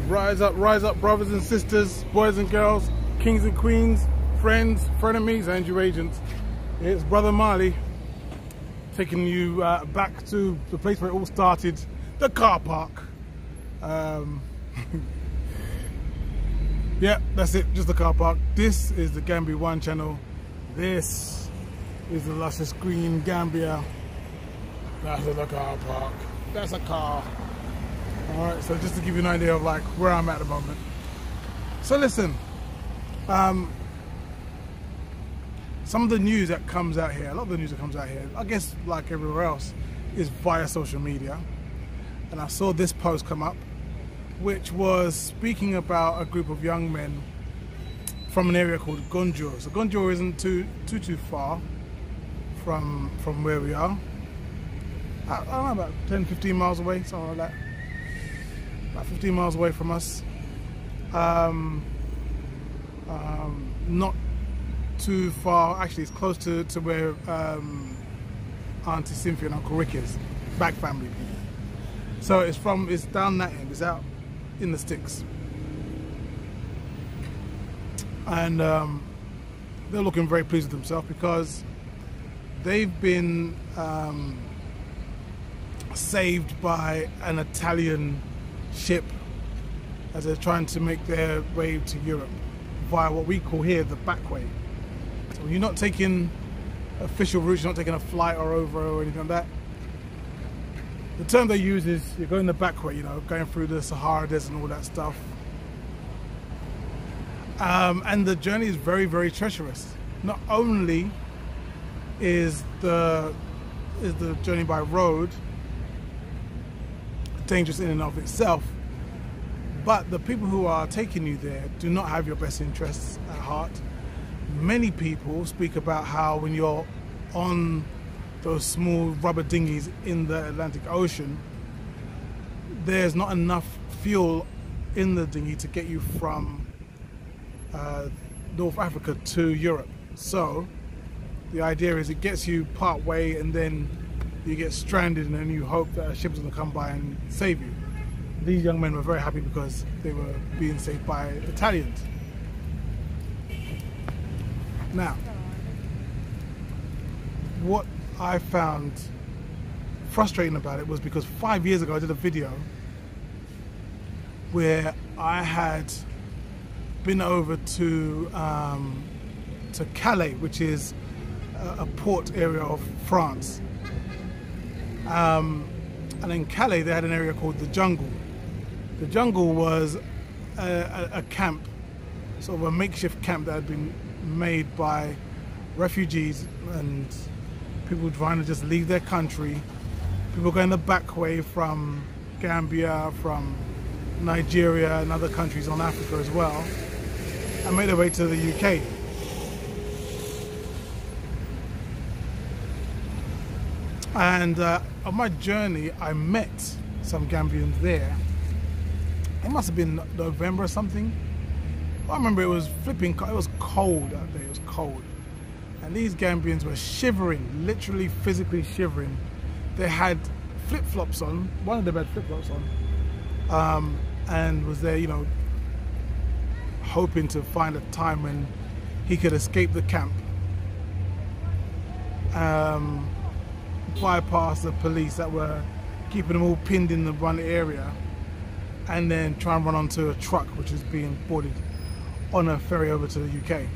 Rise up, brothers and sisters, boys and girls, kings and queens, friends, frenemies, and your agents. It's Brother Marley taking you back to the place where it all started, the car park. Yeah, that's it, just the car park. This is the Gambia 1 channel. This is the luscious green Gambia. That's the car park. That's a car. Alright, so just to give you an idea of like where I'm at the moment. So listen, some of the news that comes out here, a lot of the news that comes out here, I guess like everywhere else, is via social media. And I saw this post come up, which was speaking about a group of young men from an area called Gunjur. So Gunjur isn't too far from where we are. I don't know, about 10-15 miles away, something like that. About 15 miles away from us. Not too far, actually it's close to where Auntie Cynthia and Uncle Rick is, back family people. So it's down that end, it's out in the sticks. And they're looking very pleased with themselves because they've been saved by an Italian ship as they're trying to make their way to Europe via what we call here the back way. So you're not taking official routes, you're not taking a flight or over or anything like that. The term they use is you're going the back way, you know, going through the Sahara Desert and all that stuff. And the journey is very, very treacherous. Not only is the journey by road dangerous in and of itself, but the people who are taking you there do not have your best interests at heart. Many people speak about how when you're on those small rubber dinghies in the Atlantic Ocean, there's not enough fuel in the dinghy to get you from North Africa to Europe. So the idea is it gets you part way and then you get stranded and then you hope that a ship's going to come by and save you. These young men were very happy because they were being saved by Italians. Now, what I found frustrating about it was because 5 years ago I did a video where I had been over to Calais, which is a port area of France. And in Calais they had an area called the Jungle. The Jungle was a camp, sort of a makeshift camp that had been made by refugees and people trying to just leave their country, people going the back way from Gambia, from Nigeria and other countries on Africa as well, and made their way to the UK. And on my journey I met some Gambians there. It must have been November or something. I remember it was flipping, it was cold that day, it was cold. And these Gambians were shivering, literally physically shivering. They had flip-flops on, one of them had flip-flops on, and was there, you know, hoping to find a time when he could escape the camp, bypass the police that were keeping them all pinned in the one area, and then try and run onto a truck which was being boarded on a ferry over to the UK.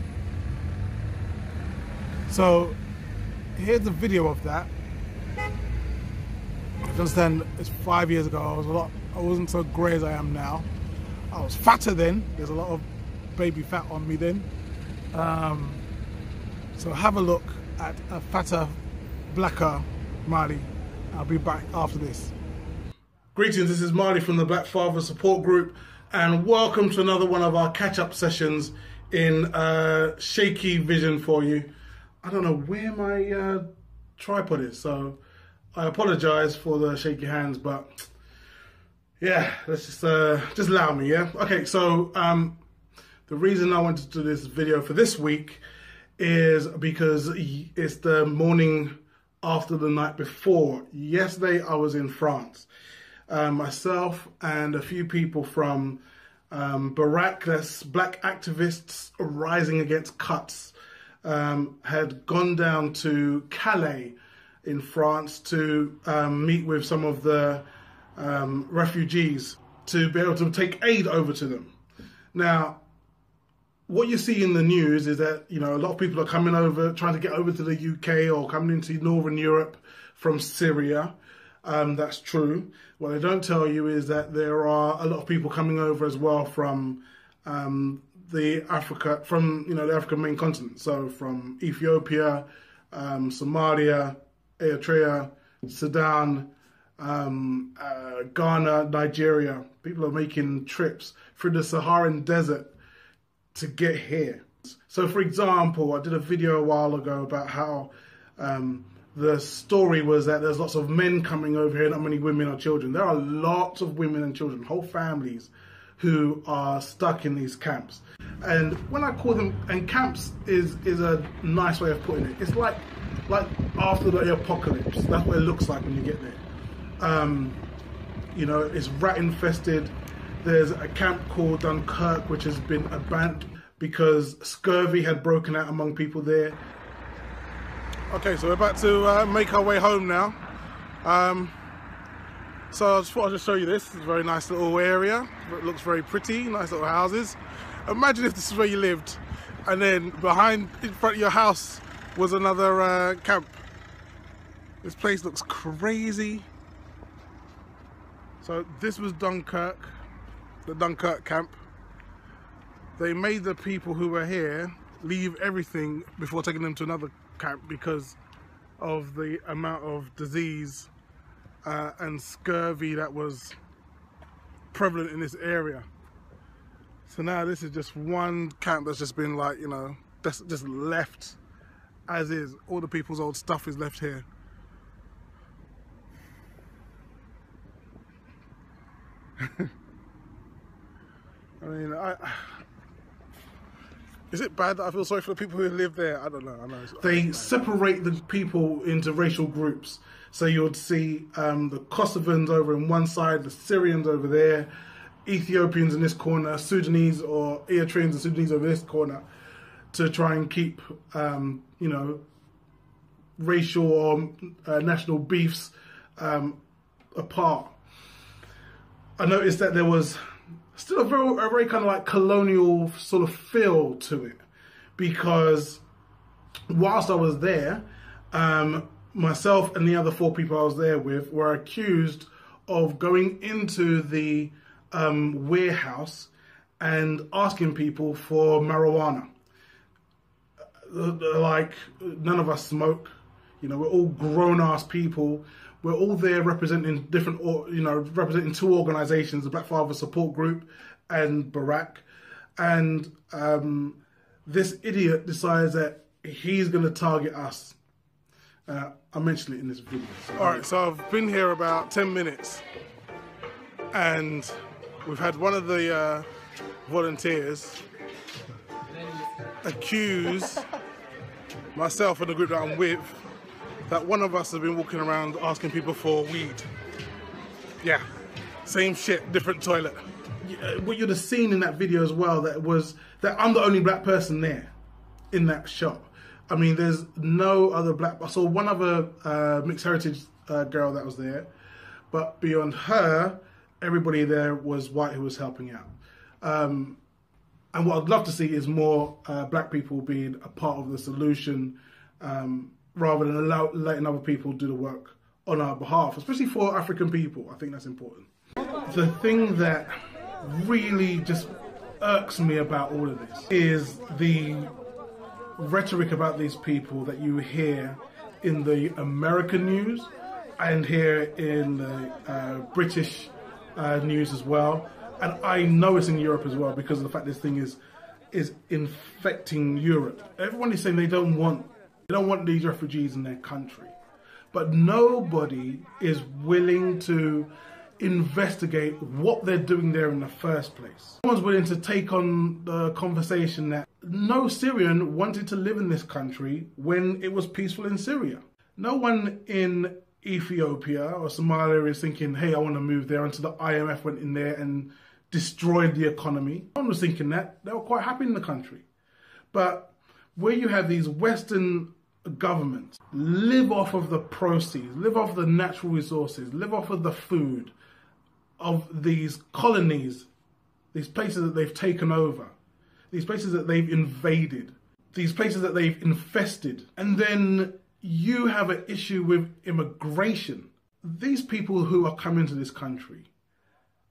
So here's a video of that. You understand, it's 5 years ago. I wasn't so grey as I am now. I was fatter then. There's a lot of baby fat on me then. So have a look at a fatter, blacker Marley. I'll be back after this. Greetings, this is Marley from the Black Father Support Group, and welcome to another one of our catch-up sessions in shaky vision for you. I don't know where my tripod is, so I apologize for the shaky hands, but yeah, let's just allow me, yeah? Okay, so the reason I wanted to do this video for this week is because it's the morning after the night before. Yesterday I was in France. Myself and a few people from Barak, that's black activists rising against cuts, had gone down to Calais in France to meet with some of the refugees to be able to take aid over to them. Now, what you see in the news is that, you know, a lot of people are coming over, trying to get over to the UK or coming into Northern Europe from Syria. That's true. What they don't tell you is that there are a lot of people coming over as well from the African main continent. So from Ethiopia, Somalia, Eritrea, Sudan, Ghana, Nigeria. People are making trips through the Saharan desert to get here. So for example, I did a video a while ago about how the story was that there's lots of men coming over here, not many women or children. There are lots of women and children, whole families, who are stuck in these camps. And when I call them, and camps is a nice way of putting it. It's like after the apocalypse. That's what it looks like when you get there. You know, it's rat infested. There's a camp called Dunkirk, which has been abandoned because scurvy had broken out among people there. Okay, so we're about to make our way home now. So I just thought I'd just show you this. It's a very nice little area. It looks very pretty, nice little houses. Imagine if this is where you lived, and then in front of your house was another camp. This place looks crazy. So this was Dunkirk, the Dunkirk camp. They made the people who were here leave everything before taking them to another camp because of the amount of disease and scurvy that was prevalent in this area. So now this is just one camp that's just been, like, you know, just left as is. All the people's old stuff is left here. I mean, is it bad that I feel sorry for the people who live there? I don't know. I know they separate the people into racial groups. So you would see the Kosovans over in one side, the Syrians over there, Ethiopians in this corner, Sudanese or Eritreans and Sudanese over this corner, to try and keep, you know, racial or national beefs apart. I noticed that there was still a very kind of like colonial sort of feel to it, because whilst I was there, myself and the other 4 people I was there with were accused of going into the warehouse and asking people for marijuana. Like, none of us smoke, you know, we're all grown-ass people. We're all there representing different, you know, representing 2 organisations, the Black Father Support Group and Barak. And this idiot decides that he's going to target us. I mentioned it in this video. So. All right, so I've been here about 10 minutes. And we've had one of the volunteers accuse myself and the group that I'm with that one of us has been walking around asking people for weed. Yeah, same shit, different toilet. What you'd have seen in that video as well, that I'm the only black person there in that shop. I mean, there's no other black. I saw one other mixed heritage girl that was there, but beyond her, everybody there was white who was helping out. And what I'd love to see is more black people being a part of the solution, rather than letting other people do the work on our behalf, especially for African people. I think that's important. The thing that really just irks me about all of this is the rhetoric about these people that you hear in the American news and here in the British news as well. And I know it's in Europe as well, because of the fact this thing is infecting Europe. Everyone is saying they don't want these refugees in their country, but nobody is willing to investigate what they're doing there in the first place. No one's willing to take on the conversation that no Syrian wanted to live in this country when it was peaceful in Syria. No one in Ethiopia or Somalia is thinking, hey, I want to move there, until the IMF went in there and destroyed the economy. No one was thinking that. They were quite happy in the country. But where you have these Western governments live off of the proceeds, live off the natural resources, live off of the food of these colonies, these places that they've taken over, these places that they've invaded, these places that they've infested. And then you have an issue with immigration. These people who are coming to this country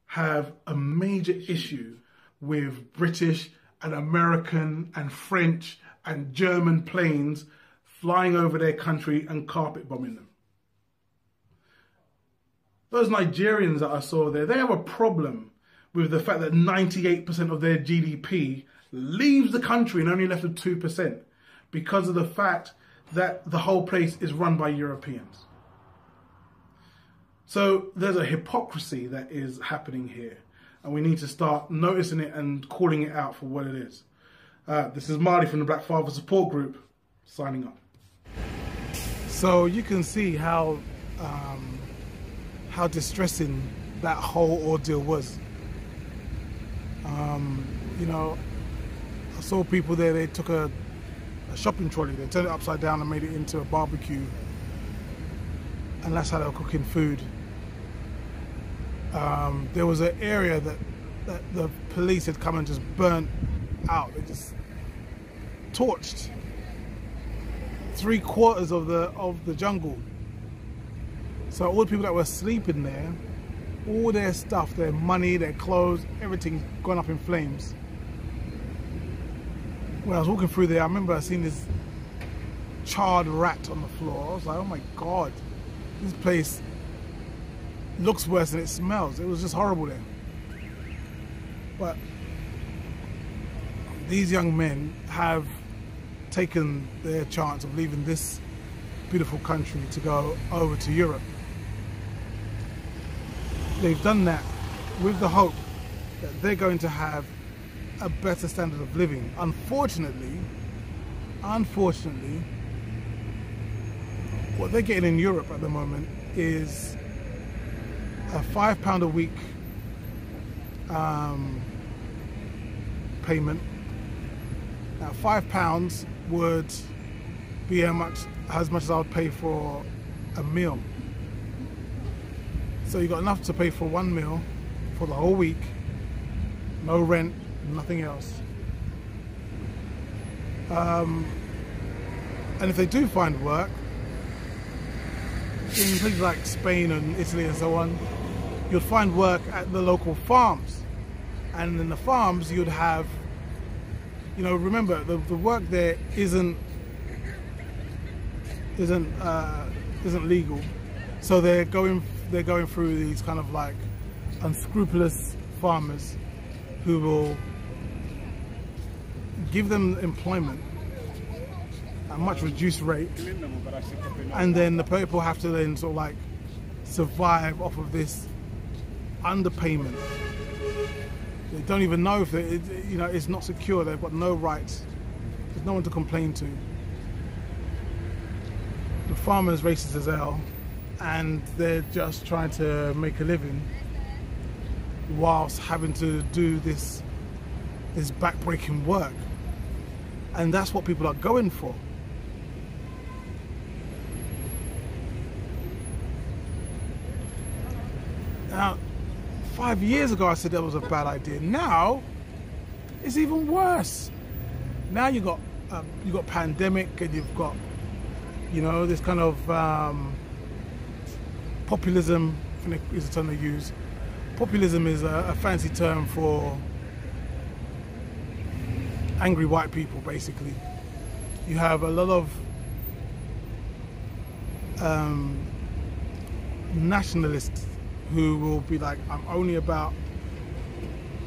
have a major issue with British and American and French and German planes flying over their country and carpet bombing them. Those Nigerians that I saw there, they have a problem with the fact that 98% of their GDP leaves the country and only left with 2% because of the fact that the whole place is run by Europeans. So there's a hypocrisy that is happening here, and we need to start noticing it and calling it out for what it is. This is Marley from the Black Father Support Group, signing up. So you can see how distressing that whole ordeal was. You know, I saw people there, they took a shopping trolley, they turned it upside down and made it into a barbecue, and that's how they were cooking food. There was an area that the police had come and just burnt out. They just torched 3/4 of the jungle. So all the people that were sleeping there, all their stuff, their money, their clothes, everything's gone up in flames. When I was walking through there, I remember I seen this charred rat on the floor. I was like, oh my God, this place looks worse than it smells. It was just horrible there. But these young men have taken their chance of leaving this beautiful country to go over to Europe. They've done that with the hope that they're going to have a better standard of living. Unfortunately, what they're getting in Europe at the moment is a £5 a week payment. Now £5 would be as much as I would pay for a meal. So you got enough to pay for one meal for the whole week, no rent, nothing else. And if they do find work in places like Spain and Italy and so on, you'll find work at the local farms. And in the farms you'd have, you know, remember the work there isn't legal. So they're going through these kind of like unscrupulous farmers who will give them employment at a much reduced rate, and then the people have to then sort of like survive off of this underpayment. They don't even know if you know, it's not secure. They've got no rights. There's no one to complain to. The farmer's racist as hell, and they're just trying to make a living whilst having to do this back-breaking work. And that's what people are going for. Now, 5 years ago I said that was a bad idea. Now it's even worse. Now you got pandemic, and you've got, you know, this kind of populism, I think is the term they use. Populism is a fancy term for angry white people, basically. You have a lot of nationalists who will be like, I'm only about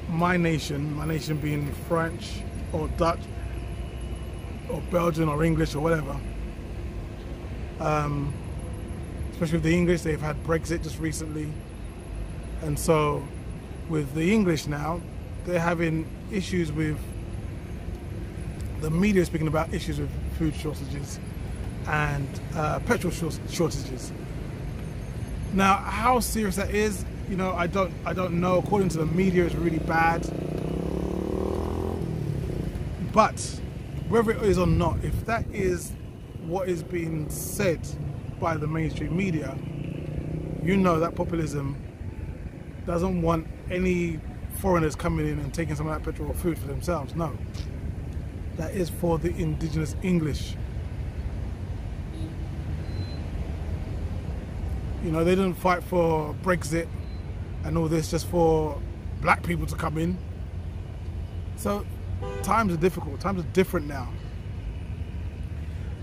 my nation being French or Dutch or Belgian or English or whatever. Especially with the English, they've had Brexit just recently. And so with the English now, they're having issues with, the media speaking about issues with food shortages and petrol shortages. Now, how serious that is, you know, I don't know. According to the media, it's really bad. But whether it is or not, if that is what is being said by the mainstream media, you know that populism doesn't want any foreigners coming in and taking some of that petrol or food for themselves. No, that is for the indigenous English. You know, they didn't fight for Brexit and all this just for black people to come in. So times are difficult, times are different now.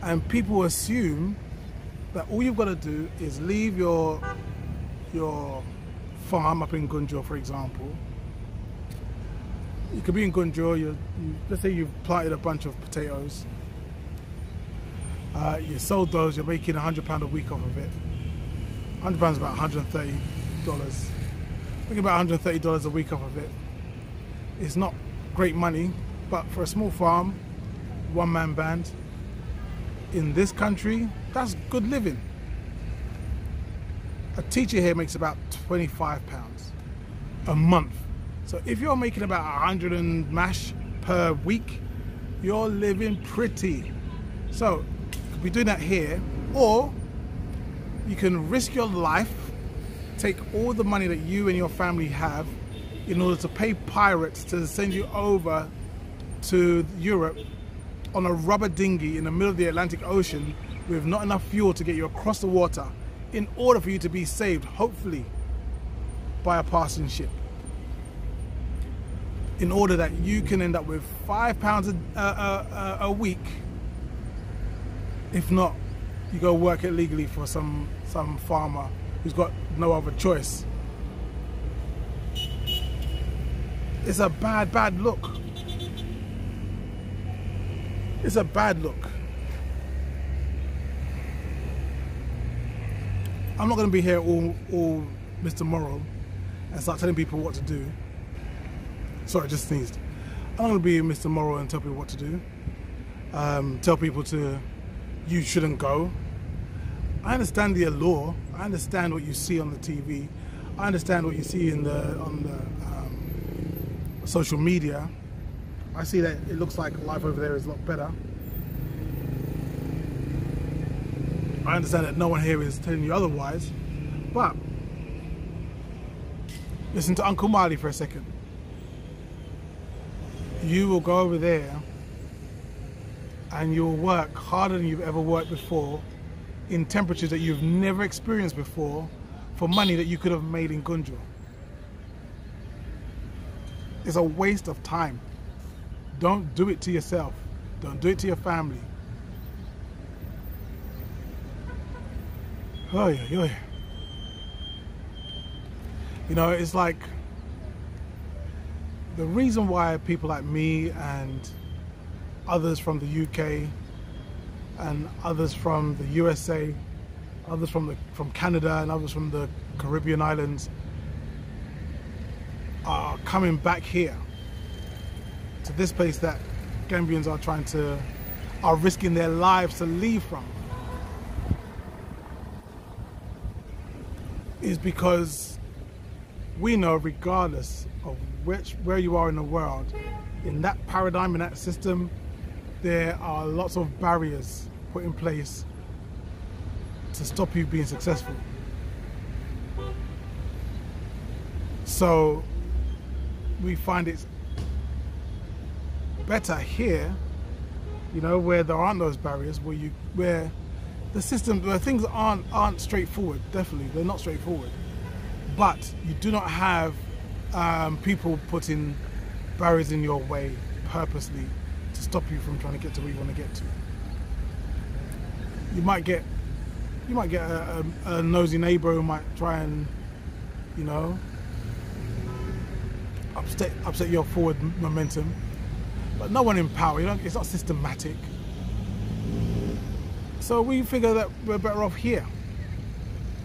And people assume that all you've got to do is leave your farm up in Gunjur, for example. You could be in Gunjur, let's say you've planted a bunch of potatoes. You sold those, you're making £100 a week off of it. £100 is about $130. Making about $130 a week off of it. It's not great money, but for a small farm, one-man band, in this country, that's good living. A teacher here makes about £25 a month. So if you're making about 100 and mash per week, you're living pretty. So you could be doing that here, or you can risk your life, take all the money that you and your family have in order to pay pirates to send you over to Europe on a rubber dinghy in the middle of the Atlantic Ocean with not enough fuel to get you across the water in order for you to be saved, hopefully, by a passing ship. In order that you can end up with £5 a week. If not, you go work illegally for some farmer who's got no other choice. It's a bad look. It's a bad look. I'm not going to be here all Mr. Moral and start telling people what to do. Sorry, I just sneezed. I'm not going to be Mr. Moral and tell people what to do. Tell people you shouldn't go. I understand the allure. I understand what you see on the TV. I understand what you see on the social media. I see that it looks like life over there is a lot better. I understand that no one here is telling you otherwise, but listen to Uncle Marley for a second. You will go over there and you'll work harder than you've ever worked before in temperatures that you've never experienced before for money that you could have made in Gunjur. It's a waste of time. Don't do it to yourself. Don't do it to your family. Oh yeah. You know, it's like the reason why people like me and others from the UK and others from the USA, others from Canada and others from the Caribbean islands are coming back here to this place that Gambians are risking their lives to leave from, is because we know, regardless of where you are in the world, in that paradigm, in that system, there are lots of barriers put in place to stop you being successful. So we find it's better here, you know, where there aren't those barriers, where the system, where things aren't straightforward. Definitely, they're not straightforward. But you do not have people putting barriers in your way purposely to stop you from trying to get to where you want to get to. You might get a nosy neighbor who might try and, you know, upset your forward momentum, but no one in power. You know, it's not systematic. So we figure that we're better off here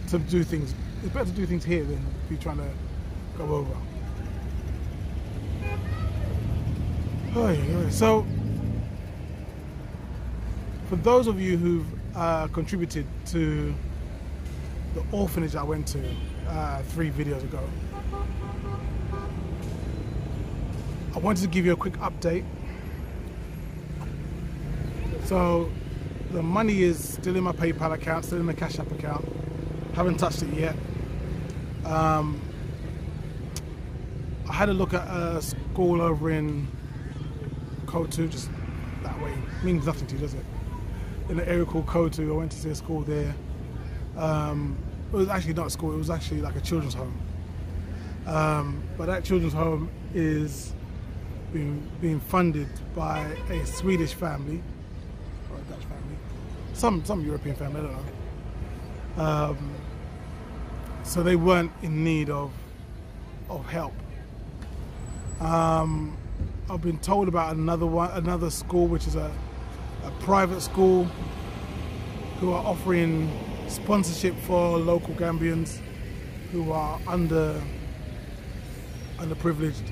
to do things. It's better to do things here than be trying to go over. Oh, yeah. So for those of you who've contributed to the orphanage I went to 3 videos ago. I wanted to give you a quick update. So the money is still in my PayPal account, still in my Cash App account. Haven't touched it yet. I had a look at a school over in Kotu, just that way. Means nothing to you, does it? In an area called Kotu, I went to see a school there. It was actually not a school, it was actually like a children's home. But that children's home is being funded by a Swedish family, or a Dutch family, some European family, I don't know. So they weren't in need of help. I've been told about another school, which is a private school, who are offering sponsorship for local Gambians who are underprivileged,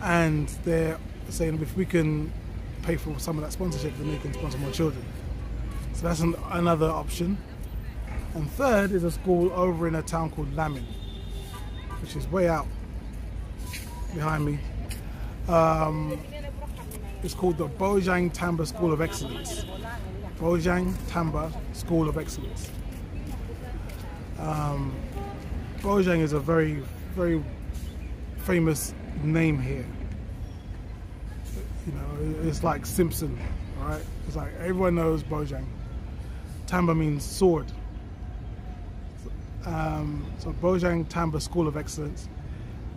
and they're saying if we can pay for some of that sponsorship, then they can sponsor more children. So that's another option. And third is a school over in a town called Lamin, which is way out behind me. It's called the Bojang Tamba School of Excellence. Bojang Tamba School of Excellence. Bojang is a very, very famous name here. You know, it's like Simpson, right? It's like everyone knows Bojang. Tamba means sword. So Bojang Tamba School of Excellence.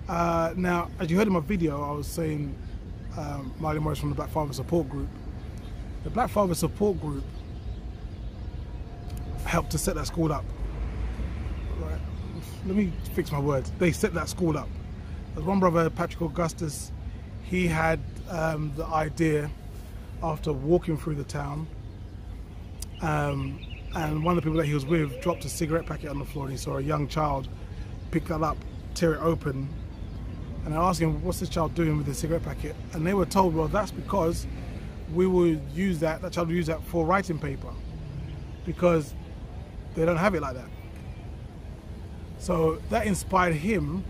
Now, as you heard in my video, I was saying Marley Morris from the Black Father Support Group. The Black Father Support Group helped to set that school up. Right. Let me fix my words. They set that school up. There's one brother, Patrick Augustus. He had the idea after walking through the town, and one of the people that he was with dropped a cigarette packet on the floor, and he saw a young child pick that up, tear it open, and I asked him, what's this child doing with the cigarette packet? And they were told, well, that's because we will use that child will use that for writing paper, because they don't have it like that. So that inspired him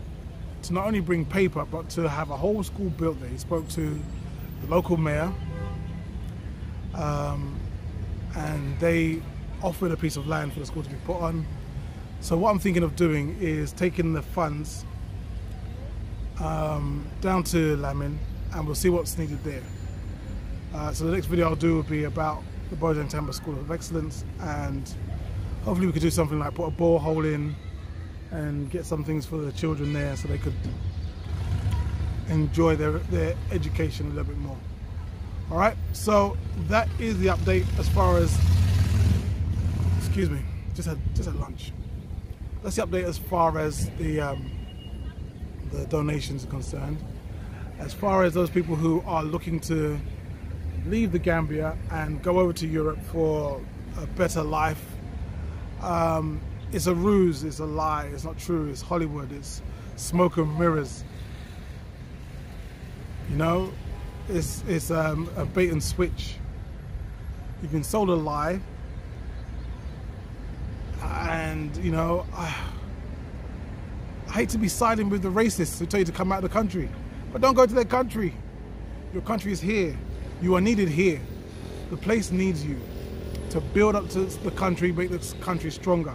to not only bring paper, but to have a whole school built there. He spoke to the local mayor, and they offered a piece of land for the school to be put on. So what I'm thinking of doing is taking the funds down to Lamin, and we'll see what's needed there. So the next video I'll do will be about the Bojang Tamba School of Excellence, and hopefully we could do something like put a borehole in and get some things for the children there so they could enjoy their education a little bit more. Alright, so that is the update as far as, excuse me, just had lunch. That's the update as far as the donations are concerned. As far as those people who are looking to leave the Gambia and go over to Europe for a better life, it's a ruse, it's a lie, it's not true, it's Hollywood, it's smoke and mirrors. You know, it's a bait and switch. You've been sold a lie, and you know, I hate to be siding with the racists who tell you to come out of the country, but don't go to their country. Your country is here. You are needed here. The place needs you to build up to the country, make this country stronger.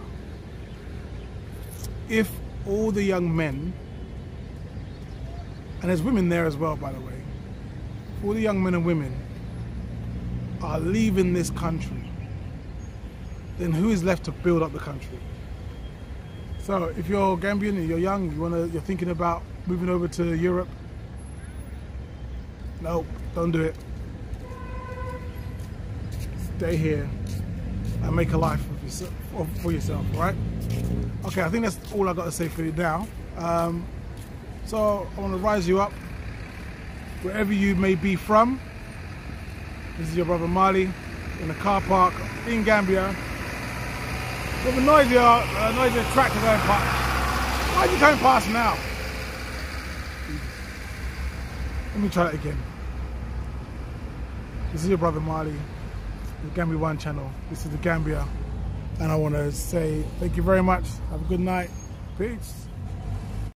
If all the young men, and there's women there as well, by the way, if all the young men and women are leaving this country, then who is left to build up the country? So if you're Gambian and you're young, you're thinking about moving over to Europe, no, don't do it. Stay here and make a life for yourself, right? Okay, I think that's all I got to say for you now. So I want to rise you up, wherever you may be from. This is your brother Marley in a car park in Gambia with a noisy tractor going past. Why are you going past now? Let me try that again. This is your brother Marley, the Gambia One channel. This is the Gambia, and I want to say thank you very much. Have a good night. Peace.